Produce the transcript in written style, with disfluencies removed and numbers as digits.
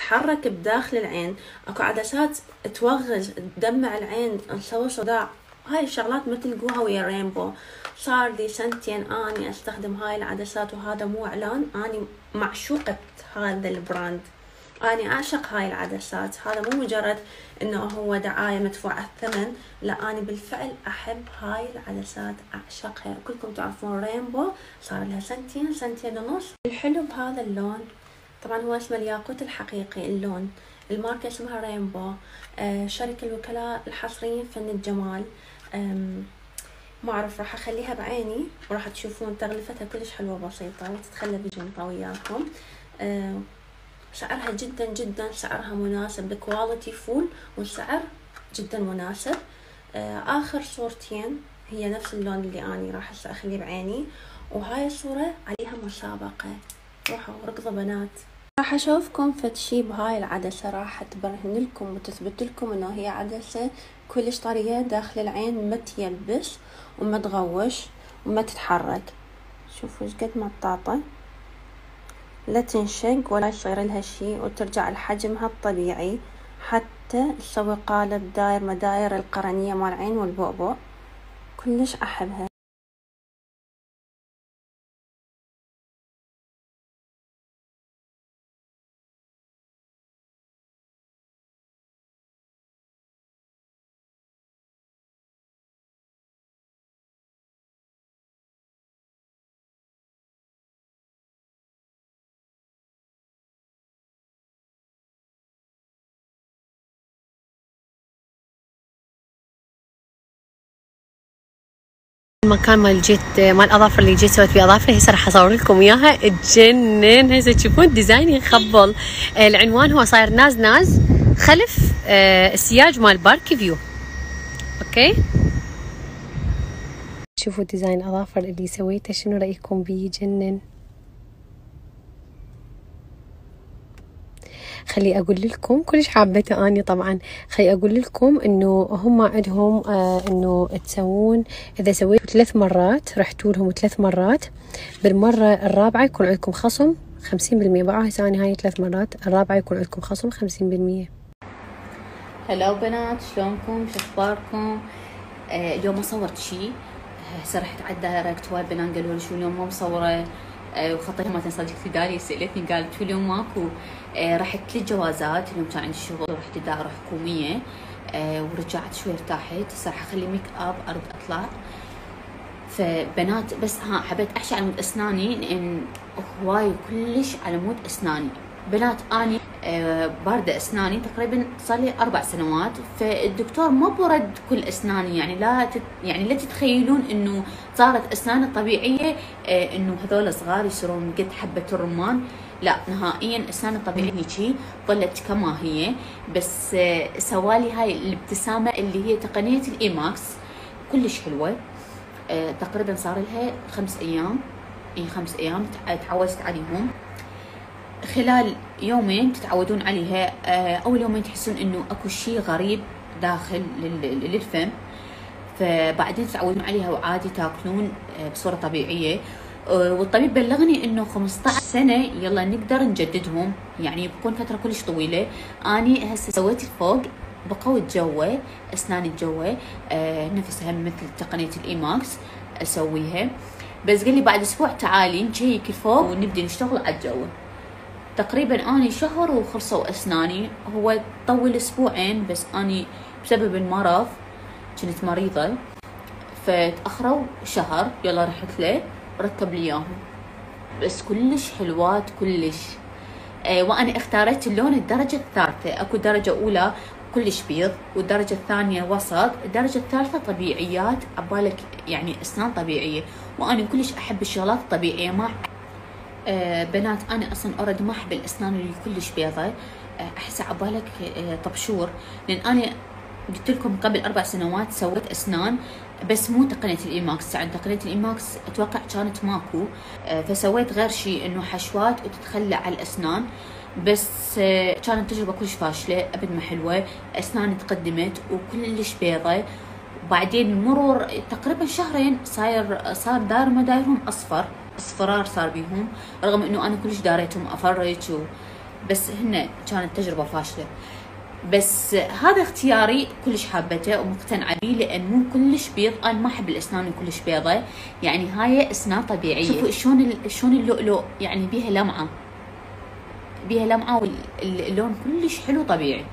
تتحرك بداخل العين، اكو عدسات توغز تدمع العين تسوي صداع. هاي الشغلات ما تلقوها ويا رينبو. صار لي سنتين اني استخدم هاي العدسات، وهذا مو اعلان، اني معشوقة هذا البراند، اني اعشق هاي العدسات. هذا مو مجرد انه هو دعاية مدفوع الثمن، لا، اني بالفعل احب هاي العدسات، اعشقها. كلكم تعرفون رينبو صار لها سنتين ونص. الحلو بهذا اللون طبعا هو اسمه الياقوت الحقيقي، اللون الماركة اسمها رينبو. شركة الوكلاء الحصريين فن الجمال. ما اعرف، راح اخليها بعيني وراح تشوفون تغلفتها كلش حلوة بسيطة وتتخلى بجنطة وياكم. سعرها جدا سعرها مناسب، بكواليتي فول والسعر جدا مناسب. اخر صورتين هي نفس اللون اللي اني راح اخليه بعيني، وهاي الصورة عليها مسابقة، روحوا ركضوا بنات. راح اشوفكم فد شي بهاي العدسة، راح تبرهن لكم وتثبت لكم انه هي عدسة كلش طرية داخل العين، ما تيبس وما تغوش وما تتحرك. شوفوا ايش قد مطاطة، لا تنشق ولا يصير لها شي، وترجع لحجمها الطبيعي، حتى تسوي قالب داير مداير القرنية مال العين والبؤبؤ. كلش احبها. المكان مال جيت مال اظافر اللي جيت سويت فيه اظافري، هسه راح اصور لكم اياها تجنن. هسه تشوفون ديزاين يخبل. العنوان هو صاير ناز خلف السياج مال بارك فيو. اوكي، شوفوا ديزاين اظافر اللي سويته، شنو رايكم بيه؟ جنن. خلي اقول لكم كلش حابته اني طبعا. خلي اقول لكم انه هم عندهم انه تسوون، اذا سويتوا 3 مرات رحتوا لهم 3 مرات، بالمره الرابعه يكون عندكم خصم 50%. بقى هسه انا هاي 3 مرات، الرابعه يكون عندكم خصم 50%. هلا بنات، شلونكم؟ شو اخباركم؟ اليوم ما صورت شي. هسه رحت على الدايركت، وايد بنات قالوا لي شو اليوم ما مصوره، وخطيتها ما صديقتي داليا سالتني قالت شو اليوم ماكو. رحت 3 جوازات اليوم، كان عندي شغل، رحت دائره حكوميه ورجعت شوي ارتاحت. هسه راح اخلي ميك اب ارد اطلع. فبنات بس حبيت احكي على مود اسناني، لان هواي كلش على مود اسناني. بنات اني بارده اسناني تقريبا صار لي 4 سنوات، فالدكتور ما برد كل اسناني، يعني لا تتخيلون انه صارت اسناني طبيعيه، انه هذول صغار يصيرون قد حبه الرمان، لا نهائيا. اسناني طبيعيه هيجي ظلت كما هي، بس سوالي هاي الابتسامه اللي هي تقنيه الايماكس كلش حلوه. تقريبا صار لها 5 ايام، 5 ايام تعودت عليهم. خلال يومين تتعودون عليها. اول يومين تحسون انه اكو شيء غريب داخل للفم، فبعدين تتعودون عليها وعادي تاكلون بصوره طبيعيه. والطبيب بلغني انه 15 سنه يلا نقدر نجددهم، يعني بكون فتره كلش طويله. اني هسه سويت الفوق بقوت جوه اسناني جوه، نفسها مثل تقنيه الايماكس اسويها. بس قال لي بعد اسبوع تعالي نشيك الفوق ونبدي نشتغل على الجوه. تقريبا اني شهر وخلصوا اسناني. هو طول اسبوعين، بس اني بسبب المرض كنت مريضه فتاخروا شهر. يلا رحت له ركب لي اياهم، بس كلش حلوات كلش. وانا اختاريت اللون الدرجه الثالثه. اكو درجه اولى كلش بيض، والدرجه الثانيه وسط، الدرجه الثالثه طبيعيات، عبالك يعني اسنان طبيعيه. وانا كلش احب الشغلات الطبيعيه. ما بنات انا اصلا اوريدي ما احب الاسنان اللي كلش بيضة، احس عبالك طبشور. لان انا قلت لكم قبل 4 سنوات سويت اسنان، بس مو تقنيه الايماكس. يعني تقنيه الايماكس اتوقع كانت ماكو، فسويت غير شيء انه حشوات وتتخلى على الاسنان. بس كانت تجربه كلش فاشله، ابد ما حلوه. اسناني تقدمت وكلش بيضة. وبعدين مرور تقريبا شهرين صار داير مدايرهم اصفرار صار بيهم، رغم انه انا كلش داريتهم افرج بس هن كانت تجربة فاشلة. بس هذا اختياري كلش حابته ومقتنعة بيه، لأن مو كلش بيض. أنا ما أحب الأسنان كلش بيضة، يعني هاي أسنان طبيعية. شوفوا شلون اللؤلؤ يعني بيها لمعة واللون كلش حلو طبيعي.